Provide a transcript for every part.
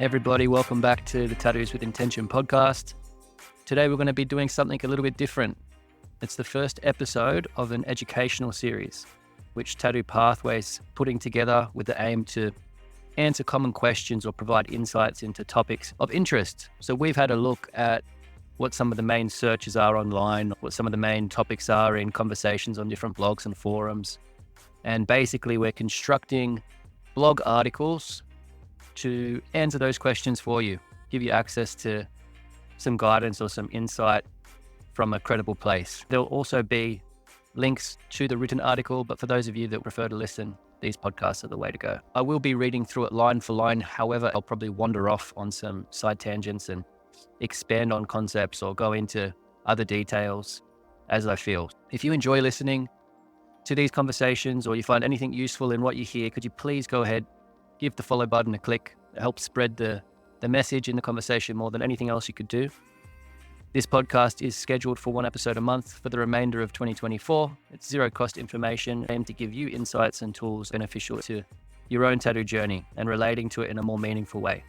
Hey everybody, welcome back to the Tattoos with Intention podcast. Today we're going to be doing something a little bit different. It's the first episode of an educational series, which Tattoo Pathways putting together with the aim to answer common questions or provide insights into topics of interest. So we've had a look at what some of the main searches are online, what some of the main topics are in conversations on different blogs and forums. And basically we're constructing blog articles to answer those questions for you, give you access to some guidance or some insight from a credible place. There'll also be links to the written article, but for those of you that prefer to listen, these podcasts are the way to go. I will be reading through it line for line. However, I'll probably wander off on some side tangents and expand on concepts or go into other details as I feel. If you enjoy listening to these conversations or you find anything useful in what you hear, could you please go ahead, give the follow button a click. It helps spread the message in the conversation more than anything else you could do. This podcast is scheduled for one episode a month for the remainder of 2024. It's zero cost information aimed to give you insights and tools beneficial to your own tattoo journey and relating to it in a more meaningful way.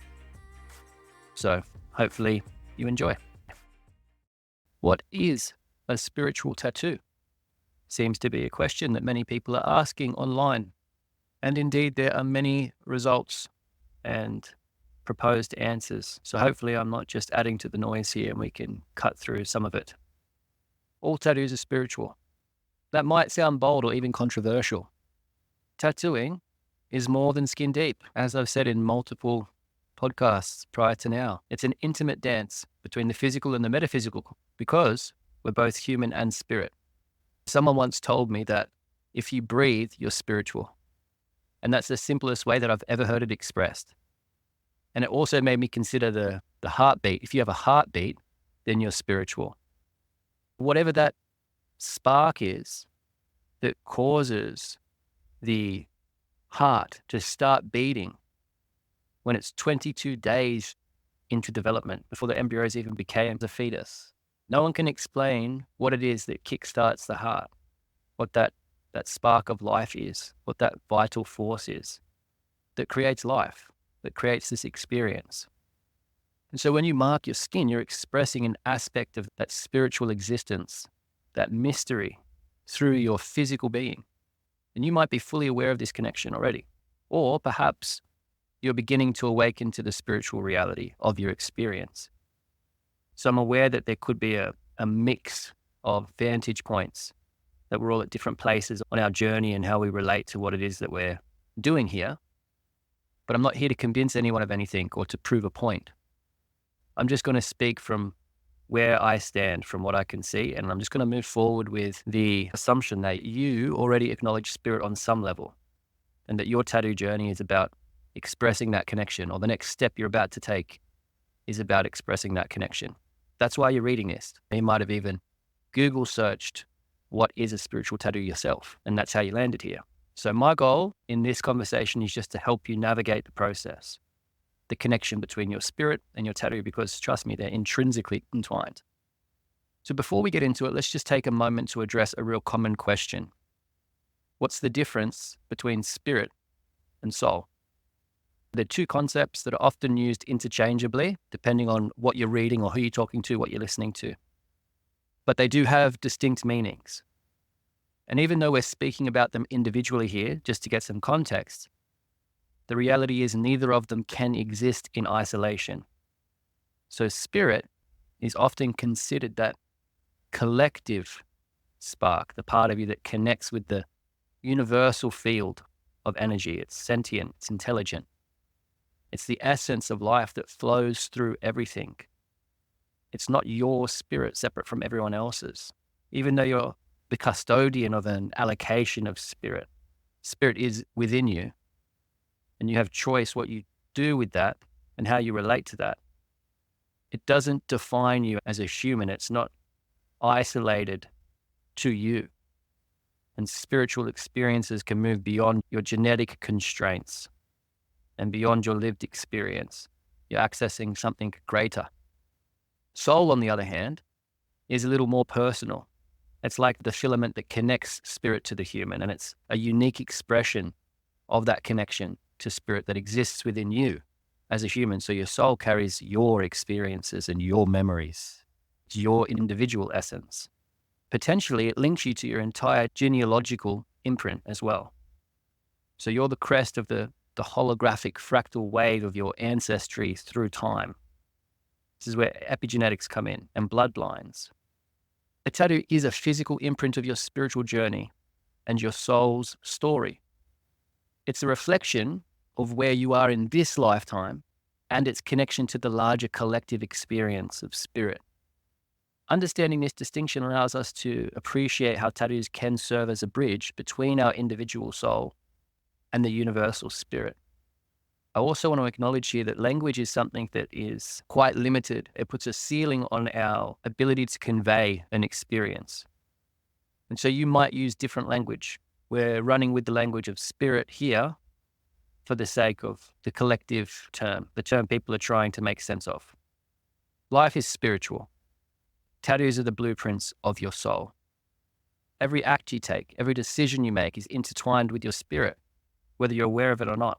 So hopefully you enjoy. What is a spiritual tattoo? Seems to be a question that many people are asking online. And indeed, there are many results and proposed answers. So hopefully I'm not just adding to the noise here and we can cut through some of it. All tattoos are spiritual. That might sound bold or even controversial. Tattooing is more than skin deep, as I've said in multiple podcasts prior to now. It's an intimate dance between the physical and the metaphysical because we're both human and spirit. Someone once told me that if you breathe, you're spiritual. And that's the simplest way that I've ever heard it expressed. And it also made me consider the heartbeat. If you have a heartbeat, then you're spiritual. Whatever that spark is that causes the heart to start beating when it's 22 days into development, before the embryos even became the fetus. No one can explain what it is that kickstarts the heart, what that spark of life is, what that vital force is that creates life, that creates this experience. And so when you mark your skin, you're expressing an aspect of that spiritual existence, that mystery through your physical being. And you might be fully aware of this connection already, or perhaps you're beginning to awaken to the spiritual reality of your experience. So I'm aware that there could be a mix of vantage points, that we're all at different places on our journey and how we relate to what it is that we're doing here. But I'm not here to convince anyone of anything or to prove a point. I'm just going to speak from where I stand, from what I can see, and I'm just going to move forward with the assumption that you already acknowledge spirit on some level, and that your tattoo journey is about expressing that connection, or the next step you're about to take is about expressing that connection. That's why you're reading this. You might have even Google searched what is a spiritual tattoo yourself, and that's how you landed here. So my goal in this conversation is just to help you navigate the process, the connection between your spirit and your tattoo, because trust me, they're intrinsically entwined. So before we get into it, let's just take a moment to address a real common question. What's the difference between spirit and soul? They're two concepts that are often used interchangeably, depending on what you're reading or who you're talking to, what you're listening to. But they do have distinct meanings. And even though we're speaking about them individually here, just to get some context, the reality is neither of them can exist in isolation. So spirit is often considered that collective spark, the part of you that connects with the universal field of energy. It's sentient, it's intelligent. It's the essence of life that flows through everything. It's not your spirit separate from everyone else's. Even though you're the custodian of an allocation of spirit, spirit is within you, and you have choice what you do with that and how you relate to that. It doesn't define you as a human. It's not isolated to you. And spiritual experiences can move beyond your genetic constraints and beyond your lived experience. You're accessing something greater. Soul, on the other hand, is a little more personal. It's like the filament that connects spirit to the human, and it's a unique expression of that connection to spirit that exists within you as a human. So your soul carries your experiences and your memories, your individual essence. Potentially, it links you to your entire genealogical imprint as well. So you're the crest of the holographic fractal wave of your ancestry through time. This is where epigenetics come in and bloodlines. A tattoo is a physical imprint of your spiritual journey and your soul's story. It's a reflection of where you are in this lifetime and its connection to the larger collective experience of spirit. Understanding this distinction allows us to appreciate how tattoos can serve as a bridge between our individual soul and the universal spirit. I also want to acknowledge here that language is something that is quite limited. It puts a ceiling on our ability to convey an experience. And so you might use different language. We're running with the language of spirit here for the sake of the collective term, the term people are trying to make sense of. Life is spiritual. Tattoos are the blueprints of your soul. Every act you take, every decision you make is intertwined with your spirit, whether you're aware of it or not.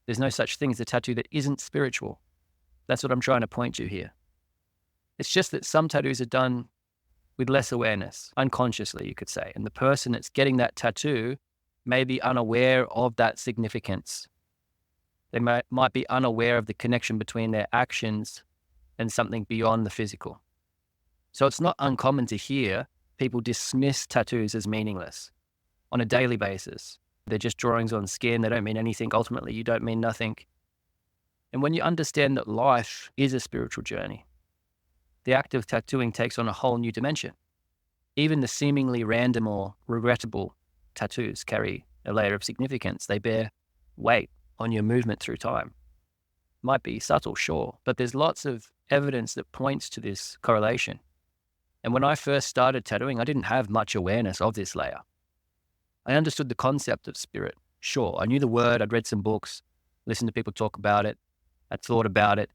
There's no such thing as a tattoo that isn't spiritual. That's what I'm trying to point to here. It's just that some tattoos are done with less awareness, unconsciously, you could say. And the person that's getting that tattoo may be unaware of that significance. They might be unaware of the connection between their actions and something beyond the physical. So it's not uncommon to hear people dismiss tattoos as meaningless on a daily basis. They're just drawings on skin. They don't mean anything. Ultimately, you don't mean nothing. And when you understand that life is a spiritual journey, the act of tattooing takes on a whole new dimension. Even the seemingly random or regrettable tattoos carry a layer of significance. They bear weight on your movement through time. Might be subtle, sure, but there's lots of evidence that points to this correlation. And when I first started tattooing, I didn't have much awareness of this layer. I understood the concept of spirit. Sure, I knew the word, I'd read some books, listened to people talk about it, I'd thought about it,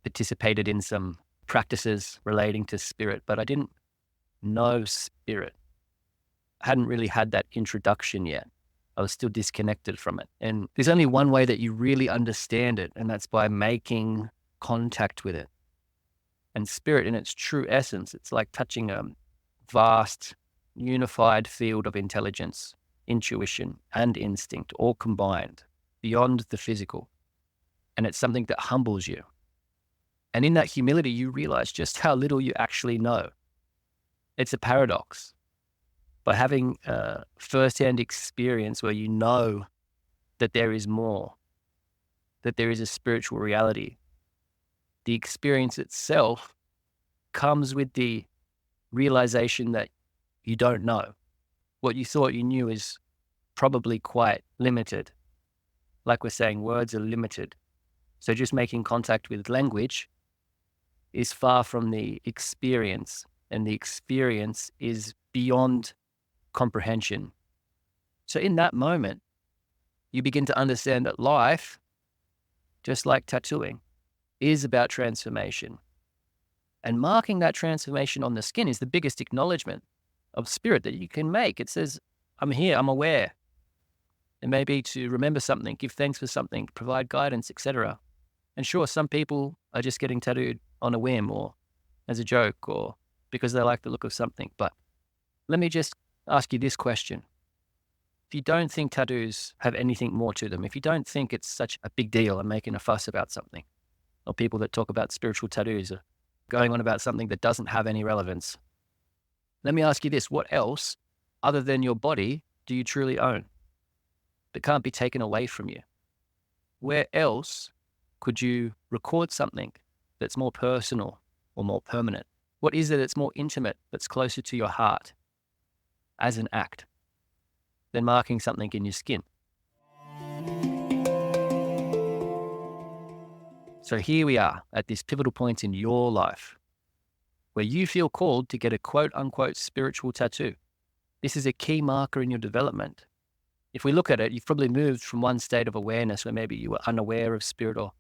participated in some practices relating to spirit, but I didn't know spirit. I hadn't really had that introduction yet. I was still disconnected from it. And there's only one way that you really understand it, and that's by making contact with it. And spirit in its true essence, it's like touching a vast, unified field of intelligence, intuition, and instinct, all combined, beyond the physical. And it's something that humbles you. And in that humility, you realize just how little you actually know. It's a paradox. By having a first-hand experience where you know that there is more, that there is a spiritual reality, the experience itself comes with the realization that you don't know. What you thought you knew is probably quite limited. Like we're saying, words are limited. So just making contact with language is far from the experience, and the experience is beyond comprehension. So in that moment, you begin to understand that life, just like tattooing, is about transformation. And marking that transformation on the skin is the biggest acknowledgement of spirit that you can make. It says, I'm here, I'm aware. It may be to remember something, give thanks for something, provide guidance, etc. And sure, some people are just getting tattooed on a whim or as a joke or because they like the look of something. But let me just ask you this question. If you don't think tattoos have anything more to them, if you don't think it's such a big deal and making a fuss about something, or people that talk about spiritual tattoos are going on about something that doesn't have any relevance, let me ask you this. What else, other than your body, do you truly own that can't be taken away from you? Where else could you record something that's more personal or more permanent? What is it that's more intimate, that's closer to your heart as an act than marking something in your skin? So here we are at this pivotal point in your life where you feel called to get a quote unquote spiritual tattoo. This is a key marker in your development. If we look at it, you've probably moved from one state of awareness where maybe you were unaware of spirit or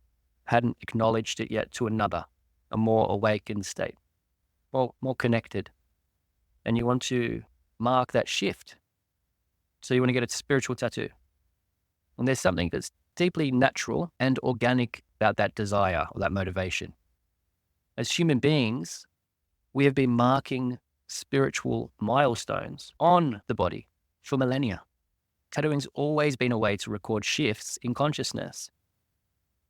hadn't acknowledged it yet to another, a more awakened state, more connected. And you want to mark that shift. So you want to get a spiritual tattoo. And there's something that's deeply natural and organic about that desire or that motivation. As human beings, we have been marking spiritual milestones on the body for millennia. Tattooing's always been a way to record shifts in consciousness,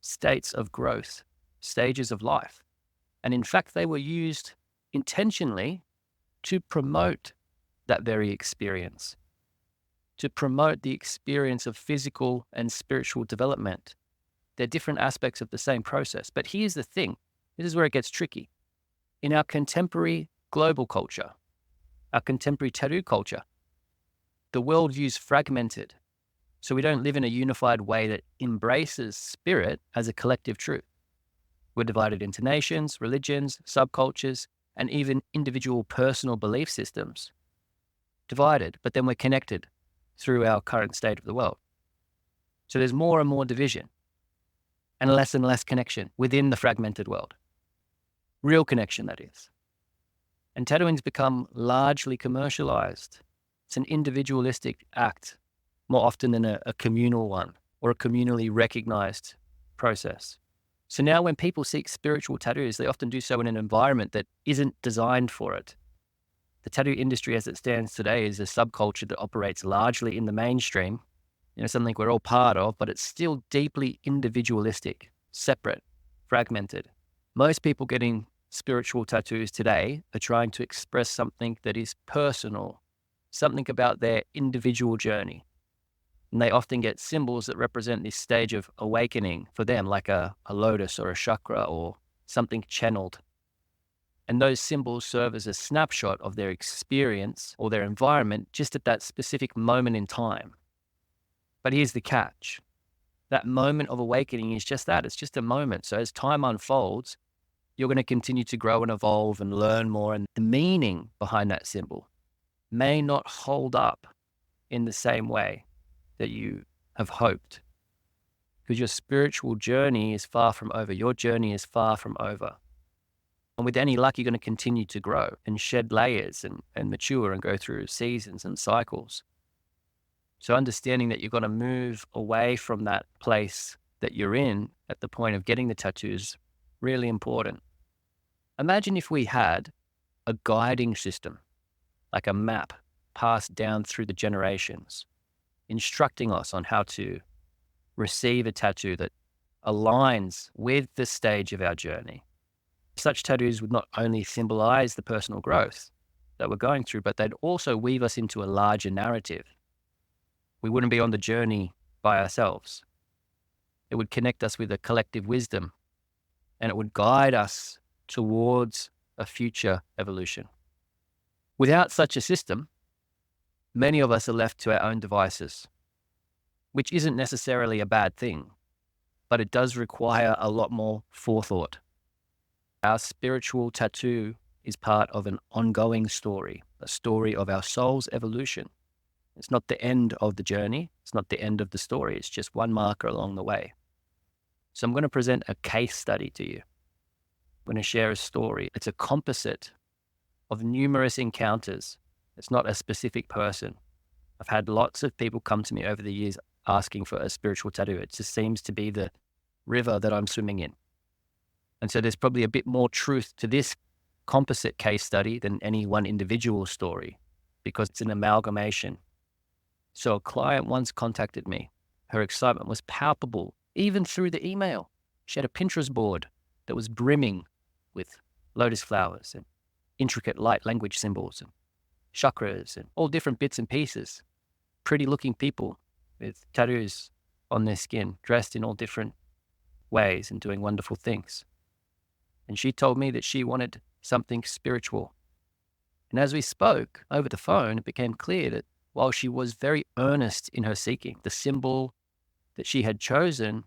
states of growth, stages of life. And in fact, they were used intentionally to promote that very experience, to promote the experience of physical and spiritual development. They're different aspects of the same process. But here's the thing. This is where it gets tricky. In our contemporary global culture, our contemporary tattoo culture, the worldview's fragmented. So we don't live in a unified way that embraces spirit as a collective truth. We're divided into nations, religions, subcultures, and even individual personal belief systems. Divided, but then we're connected through our current state of the world. So there's more and more division and less connection within the fragmented world. Real connection, that is. And tattooing's become largely commercialized. It's an individualistic act more often than a communal one or a communally recognized process. So now when people seek spiritual tattoos, they often do so in an environment that isn't designed for it. The tattoo industry as it stands today is a subculture that operates largely in the mainstream, something we're all part of, but it's still deeply individualistic, separate, fragmented. Most people getting spiritual tattoos today are trying to express something that is personal, something about their individual journey. And they often get symbols that represent this stage of awakening for them, like a lotus or a chakra or something channeled. And those symbols serve as a snapshot of their experience or their environment just at that specific moment in time. But here's the catch. That moment of awakening is just that. It's just a moment. So as time unfolds, you're going to continue to grow and evolve and learn more. And the meaning behind that symbol may not hold up in the same way that you have hoped, because your spiritual journey is far from over. Your journey is far from over. And with any luck, you're going to continue to grow and shed layers and mature and go through seasons and cycles. So understanding that you're going to move away from that place that you're in at the point of getting the tattoo is really important. Imagine if we had a guiding system, like a map passed down through the generations, instructing us on how to receive a tattoo that aligns with the stage of our journey. Such tattoos would not only symbolize the personal growth that we're going through, but they'd also weave us into a larger narrative. We wouldn't be on the journey by ourselves. It would connect us with a collective wisdom, and it would guide us towards a future evolution. Without such a system, many of us are left to our own devices, which isn't necessarily a bad thing, but it does require a lot more forethought. Our spiritual tattoo is part of an ongoing story, a story of our soul's evolution. It's not the end of the journey. It's not the end of the story. It's just one marker along the way. So I'm going to present a case study to you. I'm going to share a story. It's a composite of numerous encounters. It's not a specific person. I've had lots of people come to me over the years asking for a spiritual tattoo. It just seems to be the river that I'm swimming in. And so there's probably a bit more truth to this composite case study than any one individual story, because it's an amalgamation. So a client once contacted me. Her excitement was palpable, even through the email. She had a Pinterest board that was brimming with lotus flowers and intricate light language symbols and chakras and all different bits and pieces. Pretty looking people with tattoos on their skin, dressed in all different ways and doing wonderful things. And she told me that she wanted something spiritual. And as we spoke over the phone, it became clear that while she was very earnest in her seeking, the symbol that she had chosen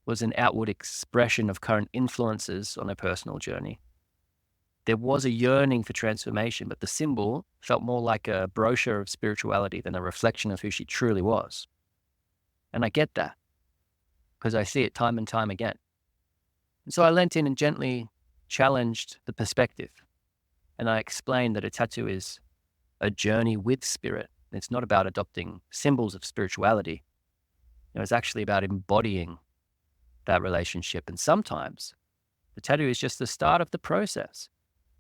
was an outward expression of current influences on her personal journey. There was a yearning for transformation, but the symbol felt more like a brochure of spirituality than a reflection of who she truly was. And I get that, because I see it time and time again. And so I leant in and gently challenged the perspective. And I explained that a tattoo is a journey with spirit. It's not about adopting symbols of spirituality. It's actually about embodying that relationship. And sometimes the tattoo is just the start of the process.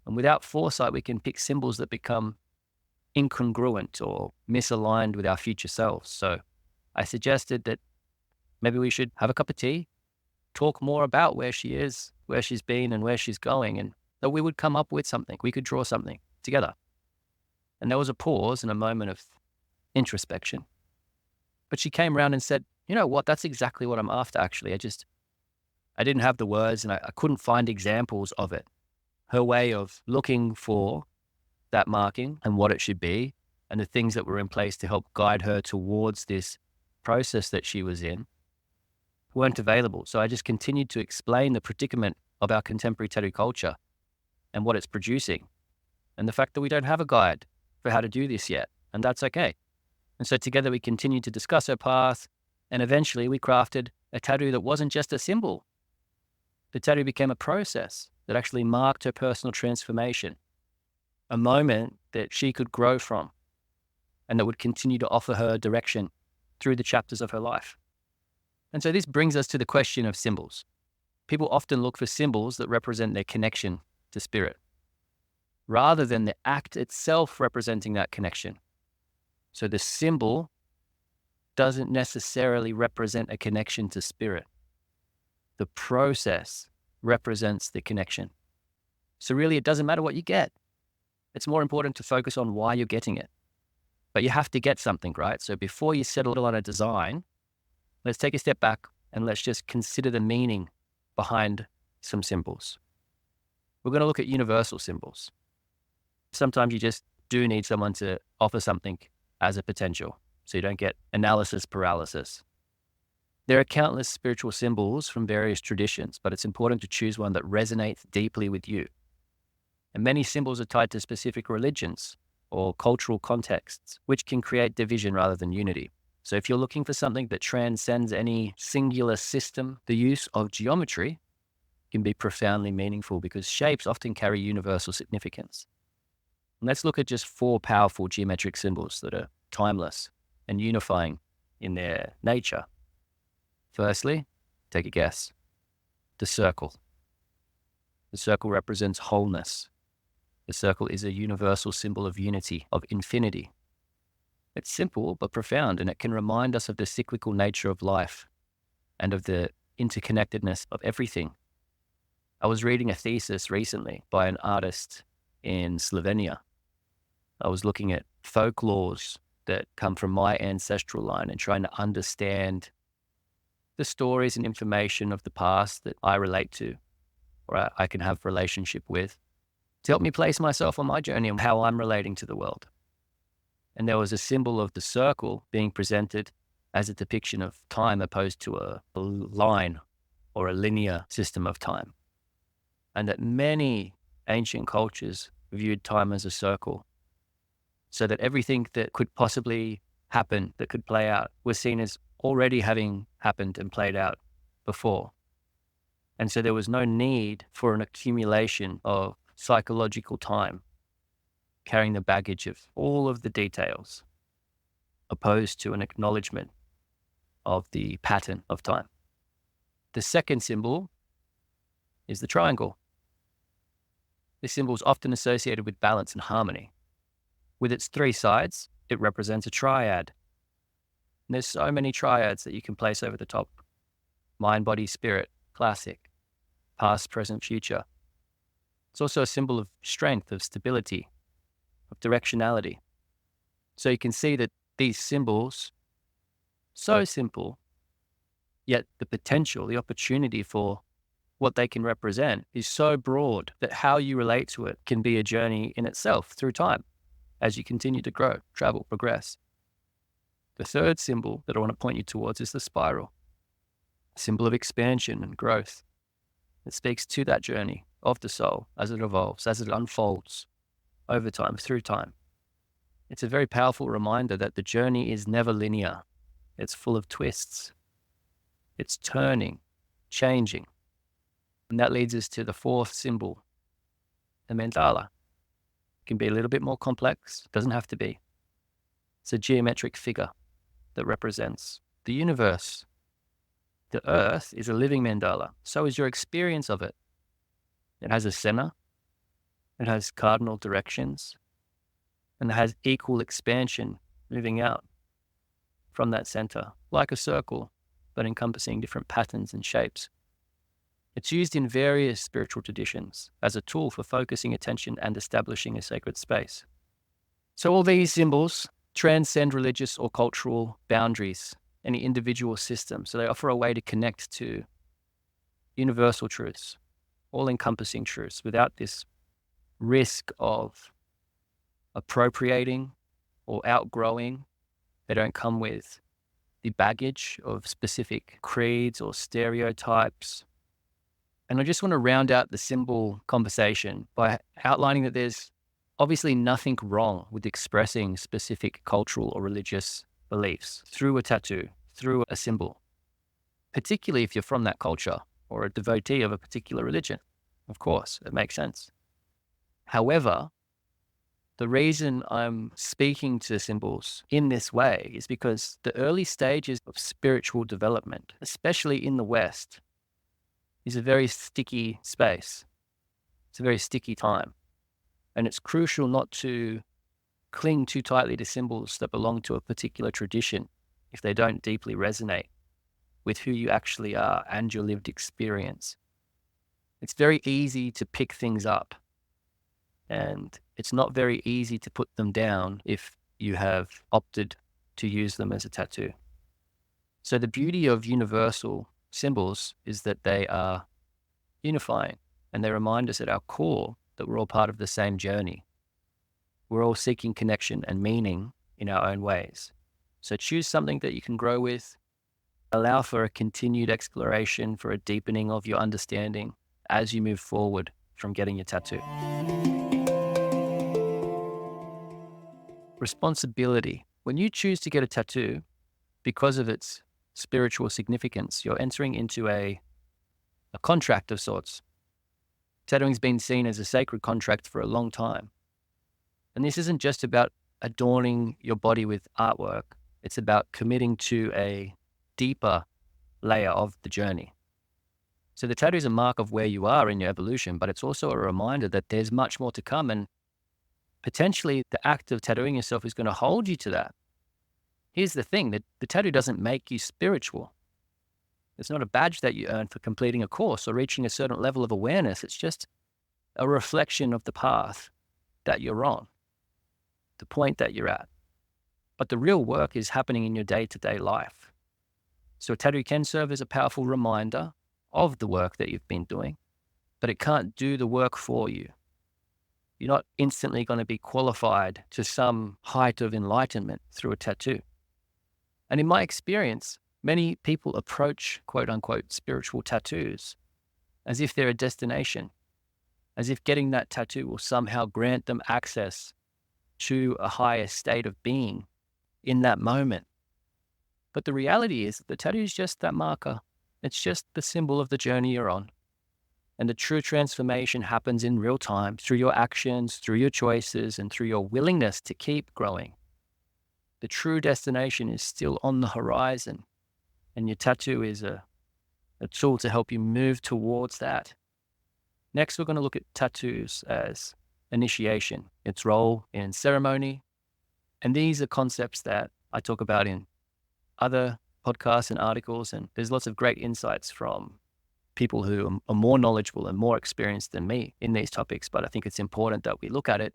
And without foresight, we can pick symbols that become incongruent or misaligned with our future selves. So I suggested that maybe we should have a cup of tea, talk more about where she is, where she's been, and where she's going, and that we would come up with something. We could draw something together. And there was a pause and a moment of introspection. But she came around and said, you know what, that's exactly what I'm after, actually. I didn't have the words and I couldn't find examples of it. Her way of looking for that marking and what it should be and the things that were in place to help guide her towards this process that she was in weren't available. So I just continued to explain the predicament of our contemporary tattoo culture and what it's producing and the fact that we don't have a guide for how to do this yet. And that's okay. And so together we continued to discuss her path, and eventually we crafted a tattoo that wasn't just a symbol. The tattoo became a process that actually marked her personal transformation, a moment that she could grow from and that would continue to offer her direction through the chapters of her life. And so this brings us to the question of symbols. People often look for symbols that represent their connection to spirit, rather than the act itself representing that connection. So the symbol doesn't necessarily represent a connection to spirit. The process represents the connection. So really, it doesn't matter what you get. It's more important to focus on why you're getting it. But you have to get something, right? So before you settle on a design, let's take a step back and let's just consider the meaning behind some symbols. We're going to look at universal symbols. Sometimes you just do need someone to offer something as a potential, so you don't get analysis paralysis. There are countless spiritual symbols from various traditions, but it's important to choose one that resonates deeply with you. And many symbols are tied to specific religions or cultural contexts, which can create division rather than unity. So if you're looking for something that transcends any singular system, the use of geometry can be profoundly meaningful because shapes often carry universal significance. And let's look at just 4 powerful geometric symbols that are timeless and unifying in their nature. Firstly, take a guess. The circle. The circle represents wholeness. The circle is a universal symbol of unity, of infinity. It's simple but profound, and it can remind us of the cyclical nature of life and of the interconnectedness of everything. I was reading a thesis recently by an artist in Slovenia. I was looking at folklores that come from my ancestral line and trying to understand the stories and information of the past that I relate to or I can have relationship with to help me place myself on my journey and how I'm relating to the world. And there was a symbol of the circle being presented as a depiction of time opposed to a line or a linear system of time. And that many ancient cultures viewed time as a circle, so that everything that could possibly happen, that could play out, was seen as already having happened and played out before. And so there was no need for an accumulation of psychological time, carrying the baggage of all of the details, opposed to an acknowledgement of the pattern of time. The second symbol is the triangle. This symbol is often associated with balance and harmony. With its 3 sides, it represents a triad. And there's so many triads that you can place over the top. Mind, body, spirit, classic, past, present, future. It's also a symbol of strength, of stability, of directionality. So you can see that these symbols, so simple, yet the potential, the opportunity for what they can represent is so broad that how you relate to it can be a journey in itself through time as you continue to grow, travel, progress. The third symbol that I want to point you towards is the spiral, a symbol of expansion and growth. It speaks to that journey of the soul as it evolves, as it unfolds over time, through time. It's a very powerful reminder that the journey is never linear. It's full of twists. It's turning, changing. And that leads us to the 4th symbol, the mandala. It can be a little bit more complex, doesn't have to be. It's a geometric figure that represents The universe, the earth, is a living mandala. So is your experience of it. It has a center, it has cardinal directions, and it has equal expansion moving out from that center, like a circle, but encompassing different patterns and shapes. It's used in various spiritual traditions as a tool for focusing attention and establishing a sacred space. So all these symbols transcend religious or cultural boundaries, any individual system. So they offer a way to connect to universal truths, all-encompassing truths, without this risk of appropriating or outgrowing. They don't come with the baggage of specific creeds or stereotypes. And I just want to round out the symbol conversation by outlining that there's obviously nothing wrong with expressing specific cultural or religious beliefs through a tattoo, through a symbol, particularly if you're from that culture or a devotee of a particular religion. Of course, it makes sense. However, the reason I'm speaking to symbols in this way is because the early stages of spiritual development, especially in the West, is a very sticky space. It's a very sticky time. And it's crucial not to cling too tightly to symbols that belong to a particular tradition if they don't deeply resonate with who you actually are and your lived experience. It's very easy to pick things up, and it's not very easy to put them down if you have opted to use them as a tattoo. So the beauty of universal symbols is that they are unifying, and they remind us at our core that we're all part of the same journey. We're all seeking connection and meaning in our own ways. So choose something that you can grow with. Allow for a continued exploration, for a deepening of your understanding as you move forward from getting your tattoo. Responsibility. When you choose to get a tattoo, because of its spiritual significance, you're entering into a contract of sorts. Tattooing's been seen as a sacred contract for a long time. And this isn't just about adorning your body with artwork. It's about committing to a deeper layer of the journey. So the tattoo is a mark of where you are in your evolution, but it's also a reminder that there's much more to come, and potentially the act of tattooing yourself is going to hold you to that. Here's the thing, that the tattoo doesn't make you spiritual. It's not a badge that you earn for completing a course or reaching a certain level of awareness. It's just a reflection of the path that you're on, the point that you're at. But the real work is happening in your day-to-day life. So a tattoo can serve as a powerful reminder of the work that you've been doing, but it can't do the work for you. You're not instantly going to be qualified to some height of enlightenment through a tattoo. And in my experience, many people approach quote unquote spiritual tattoos as if they're a destination, as if getting that tattoo will somehow grant them access to a higher state of being in that moment. But the reality is the tattoo is just that marker. It's just the symbol of the journey you're on. And the true transformation happens in real time through your actions, through your choices, and through your willingness to keep growing. The true destination is still on the horizon, and your tattoo is a tool to help you move towards that. Next, we're going to look at tattoos as initiation, its role in ceremony. And these are concepts that I talk about in other podcasts and articles, and there's lots of great insights from people who are more knowledgeable and more experienced than me in these topics. But I think it's important that we look at it,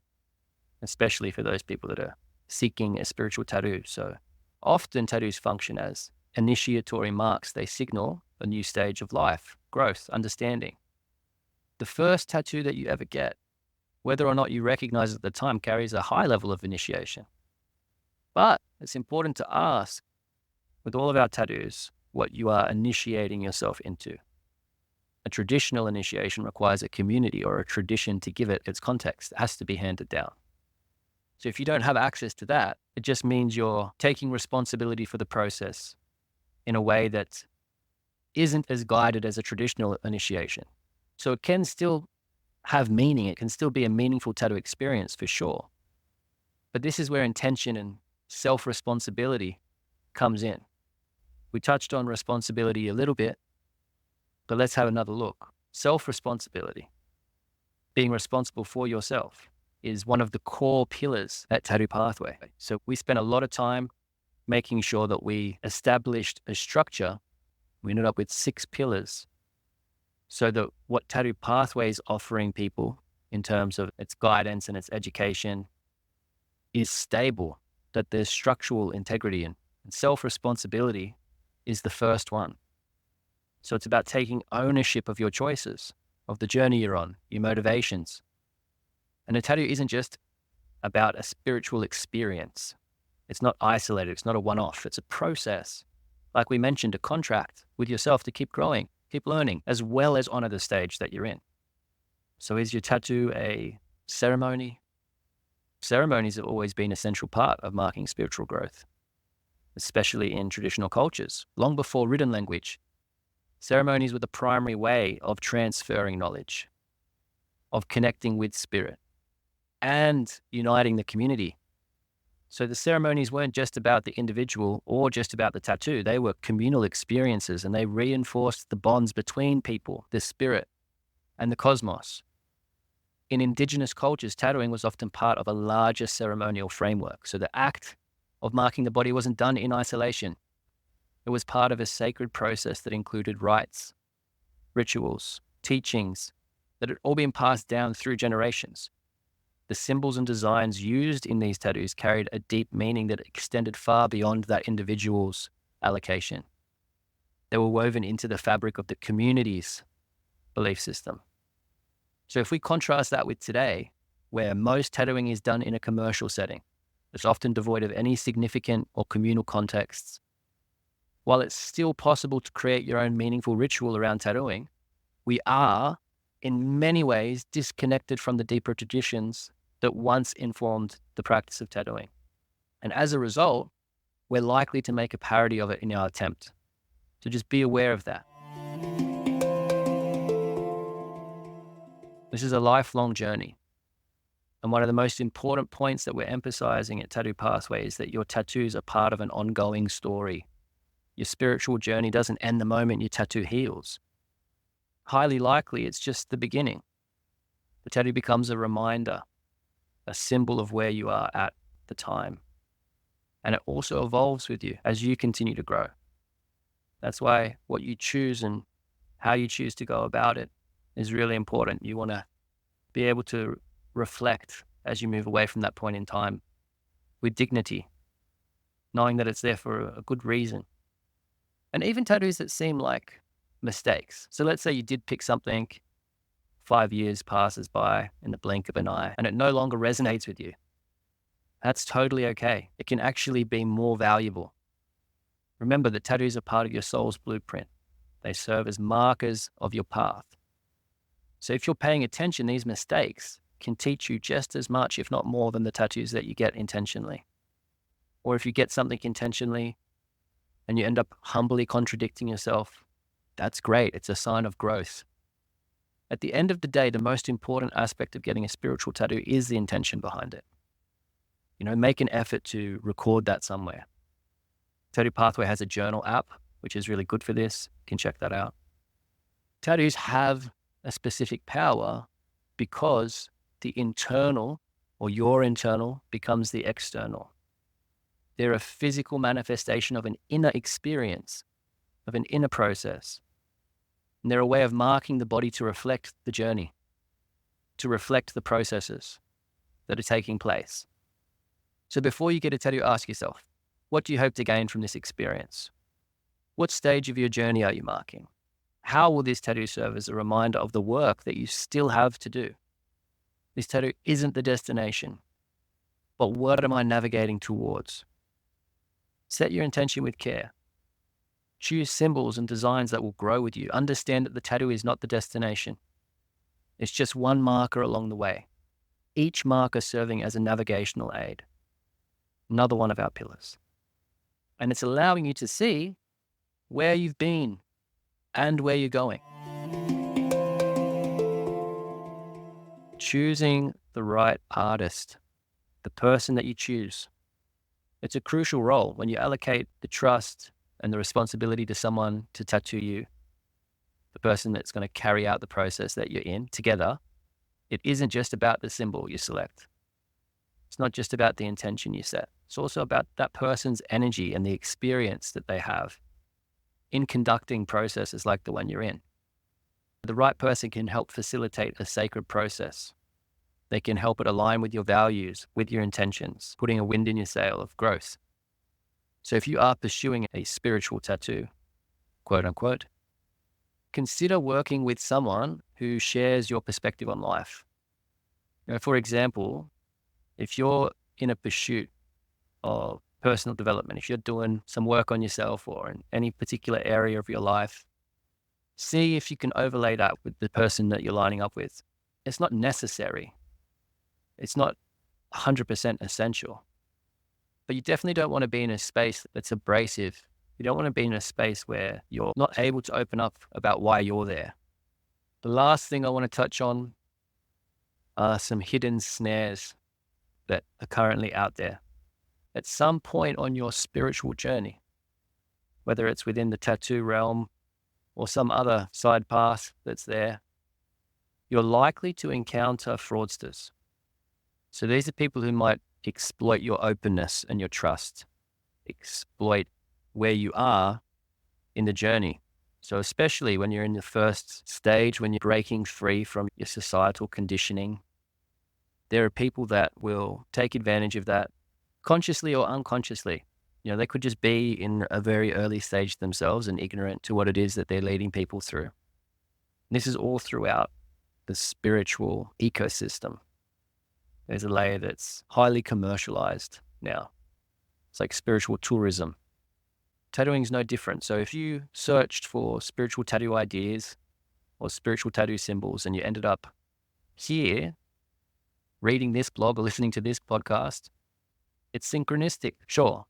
especially for those people that are seeking a spiritual tattoo. So often tattoos function as initiatory marks. They signal a new stage of life, growth, understanding. The first tattoo that you ever get, whether or not you recognize it at the time, carries a high level of initiation. But it's important to ask, with all of our tattoos, what you are initiating yourself into. A traditional initiation requires a community or a tradition to give it its context. It has to be handed down. So if you don't have access to that, it just means you're taking responsibility for the process in a way that isn't as guided as a traditional initiation. So it can still have meaning. It can still be a meaningful tattoo experience for sure. But this is where intention and self-responsibility comes in. We touched on responsibility a little bit, but let's have another look. Self-responsibility, being responsible for yourself, is one of the core pillars at Tattoo Pathway. So we spent a lot of time making sure that we established a structure. We ended up with 6 pillars so that what Tattoo Pathway is offering people in terms of its guidance and its education is stable, that there's structural integrity in. And self-responsibility is the first one. So it's about taking ownership of your choices, of the journey you're on, your motivations. And a tattoo isn't just about a spiritual experience. It's not isolated. It's not a one-off. It's a process. Like we mentioned, a contract with yourself to keep growing, keep learning, as well as honor the stage that you're in. So is your tattoo a ceremony? Ceremonies have always been a central part of marking spiritual growth, especially in traditional cultures. Long before written language, ceremonies were the primary way of transferring knowledge, of connecting with spirit, and uniting the community. So the ceremonies weren't just about the individual or just about the tattoo. They were communal experiences, and they reinforced the bonds between people, the spirit, and the cosmos. In indigenous cultures, tattooing was often part of a larger ceremonial framework. So the act of marking the body wasn't done in isolation. It was part of a sacred process that included rites, rituals, teachings that had all been passed down through generations. The symbols and designs used in these tattoos carried a deep meaning that extended far beyond that individual's allocation. They were woven into the fabric of the community's belief system. So if we contrast that with today, where most tattooing is done in a commercial setting, it's often devoid of any significant or communal contexts. While it's still possible to create your own meaningful ritual around tattooing, we are, in many ways, disconnected from the deeper traditions that once informed the practice of tattooing. And as a result, we're likely to make a parody of it in our attempt. So just be aware of that. This is a lifelong journey. And one of the most important points that we're emphasizing at Tattoo Pathway is that your tattoos are part of an ongoing story. Your spiritual journey doesn't end the moment your tattoo heals. Highly likely, it's just the beginning. The tattoo becomes a reminder, a symbol of where you are at the time. And it also evolves with you as you continue to grow. That's why what you choose and how you choose to go about it is really important. You want to be able to reflect as you move away from that point in time with dignity, knowing that it's there for a good reason. And even tattoos that seem like mistakes. So let's say you did pick something, 5 years passes by in the blink of an eye, and it no longer resonates with you. That's totally okay. It can actually be more valuable. Remember that tattoos are part of your soul's blueprint. They serve as markers of your path. So if you're paying attention, these mistakes can teach you just as much, if not more, than the tattoos that you get intentionally. Or if you get something intentionally and you end up humbly contradicting yourself, that's great. It's a sign of growth. At the end of the day, the most important aspect of getting a spiritual tattoo is the intention behind it. Make an effort to record that somewhere. Tattoo Pathway has a journal app, which is really good for this. You can check that out. Tattoos have a specific power because the internal, or your internal, becomes the external. They're a physical manifestation of an inner experience, of an inner process. And they're a way of marking the body to reflect the journey, to reflect the processes that are taking place. So before you get a tattoo, ask yourself, what do you hope to gain from this experience? What stage of your journey are you marking? How will this tattoo serve as a reminder of the work that you still have to do? This tattoo isn't the destination, but what am I navigating towards? Set your intention with care. Choose symbols and designs that will grow with you. Understand that the tattoo is not the destination. It's just one marker along the way, each marker serving as a navigational aid. Another one of our pillars. And it's allowing you to see where you've been and where you're going. Choosing the right artist, the person that you choose. It's a crucial role when you allocate the trust and the responsibility to someone to tattoo you, the person that's going to carry out the process that you're in together, it isn't just about the symbol you select. It's not just about the intention you set. It's also about that person's energy and the experience that they have in conducting processes like the one you're in. The right person can help facilitate a sacred process. They can help it align with your values, with your intentions, putting a wind in your sail of growth. So if you are pursuing a spiritual tattoo, quote unquote, consider working with someone who shares your perspective on life. For example, if you're in a pursuit of personal development, if you're doing some work on yourself or in any particular area of your life, see if you can overlay that with the person that you're lining up with. It's not necessary. It's not 100% essential. But you definitely don't want to be in a space that's abrasive. You don't want to be in a space where you're not able to open up about why you're there. The last thing I want to touch on are some hidden snares that are currently out there. At some point on your spiritual journey, whether it's within the tattoo realm or some other side path that's there, you're likely to encounter fraudsters. So these are people who might exploit your openness and your trust, exploit where you are in the journey. So especially when you're in the first stage, when you're breaking free from your societal conditioning, there are people that will take advantage of that consciously or unconsciously. They could just be in a very early stage themselves and ignorant to what it is that they're leading people through. And this is all throughout the spiritual ecosystem. There's a layer that's highly commercialized now. It's like spiritual tourism. Tattooing is no different. So if you searched for spiritual tattoo ideas or spiritual tattoo symbols and you ended up here reading this blog or listening to this podcast, it's synchronistic, sure.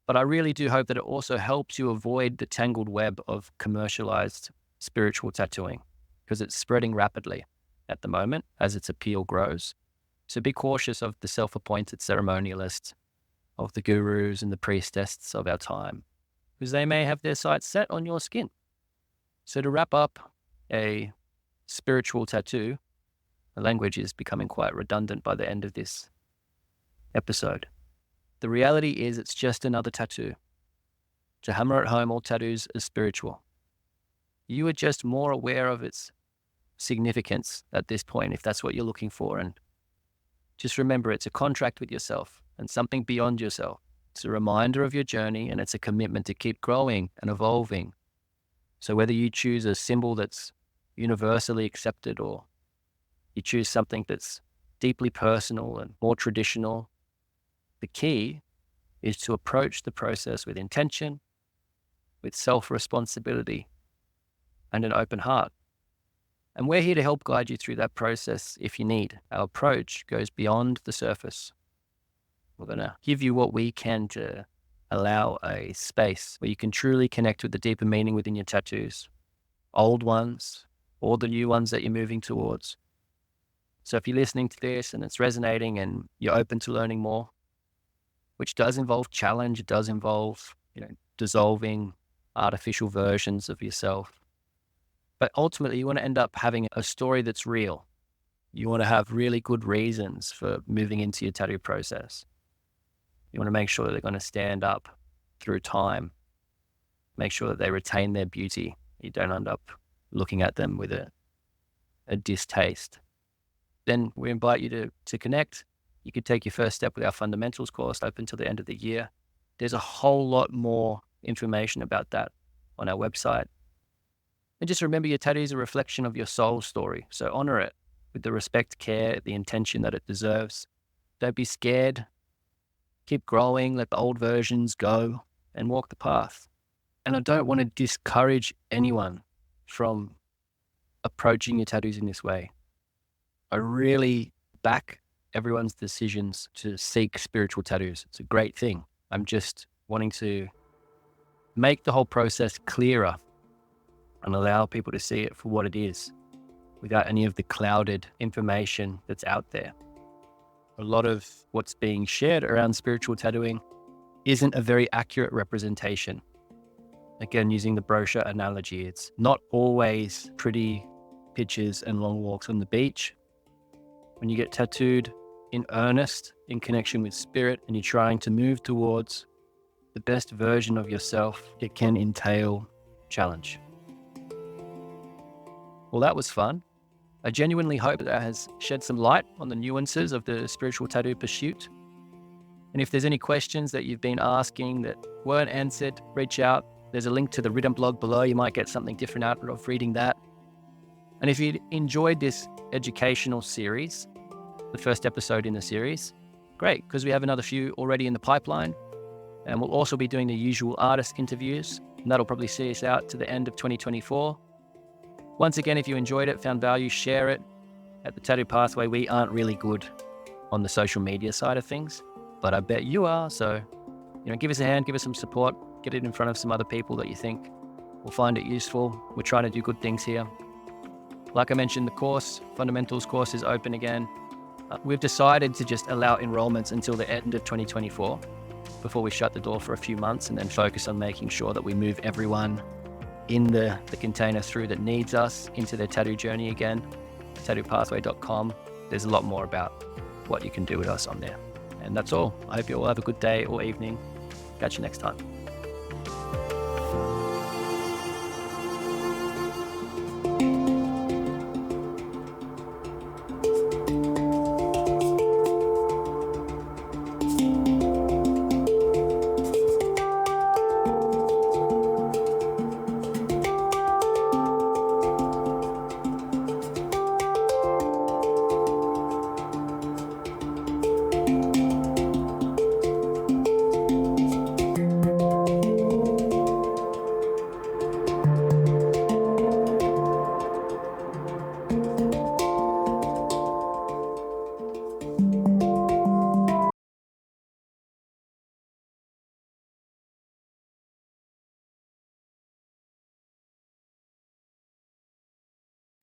But I really do hope that it also helps you avoid the tangled web of commercialized spiritual tattooing, because it's spreading rapidly at the moment as its appeal grows. So be cautious of the self-appointed ceremonialists, of the gurus and the priestesses of our time, because they may have their sights set on your skin. So to wrap up a spiritual tattoo, the language is becoming quite redundant by the end of this episode. The reality is it's just another tattoo. To hammer it home, all tattoos are spiritual. You are just more aware of its significance at this point, if that's what you're looking for. And just remember, it's a contract with yourself and something beyond yourself. It's a reminder of your journey, and it's a commitment to keep growing and evolving. So whether you choose a symbol that's universally accepted or you choose something that's deeply personal and more traditional, the key is to approach the process with intention, with self-responsibility, and an open heart. And we're here to help guide you through that process if you need. Our approach goes beyond the surface. We're going to give you what we can to allow a space where you can truly connect with the deeper meaning within your tattoos, old ones or the new ones that you're moving towards. So if you're listening to this and it's resonating and you're open to learning more, which does involve challenge, it does involve, dissolving artificial versions of yourself. But ultimately, you want to end up having a story that's real. You want to have really good reasons for moving into your tattoo process. You want to make sure that they're going to stand up through time. Make sure that they retain their beauty. You don't end up looking at them with a distaste. Then we invite you to connect. You could take your first step with our fundamentals course open till the end of the year. There's a whole lot more information about that on our website. And just remember, your tattoo is a reflection of your soul story. So honor it with the respect, care, the intention that it deserves. Don't be scared. Keep growing, let the old versions go, and walk the path. And I don't want to discourage anyone from approaching your tattoos in this way. I really back everyone's decisions to seek spiritual tattoos. It's a great thing. I'm just wanting to make the whole process clearer and allow people to see it for what it is without any of the clouded information that's out there. A lot of what's being shared around spiritual tattooing isn't a very accurate representation Again, using the brochure analogy, it's not always pretty pictures and long walks on the beach. When you get tattooed in earnest, in connection with spirit, and you're trying to move towards the best version of yourself, it can entail challenge. Well, that was fun. I genuinely hope that has shed some light on the nuances of the spiritual tattoo pursuit. And if there's any questions that you've been asking that weren't answered, reach out. There's a link to the written blog below. You might get something different out of reading that. And if you enjoyed this educational series, the first episode in the series, great, because we have another few already in the pipeline. And we'll also be doing the usual artist interviews, and that'll probably see us out to the end of 2024. Once again, if you enjoyed it, found value, share it. At the Tattoo Pathway, we aren't really good on the social media side of things, but I bet you are. So, give us a hand, give us some support, get it in front of some other people that you think will find it useful. We're trying to do good things here. Like I mentioned, the course, Fundamentals course, is open again. We've decided to just allow enrollments until the end of 2024 before we shut the door for a few months, and then focus on making sure that we move everyone in the container through that needs us into their tattoo journey again. tattoopathway.com. There's a lot more about what you can do with us on there. And that's all. I hope you all have a good day or evening. Catch you next time.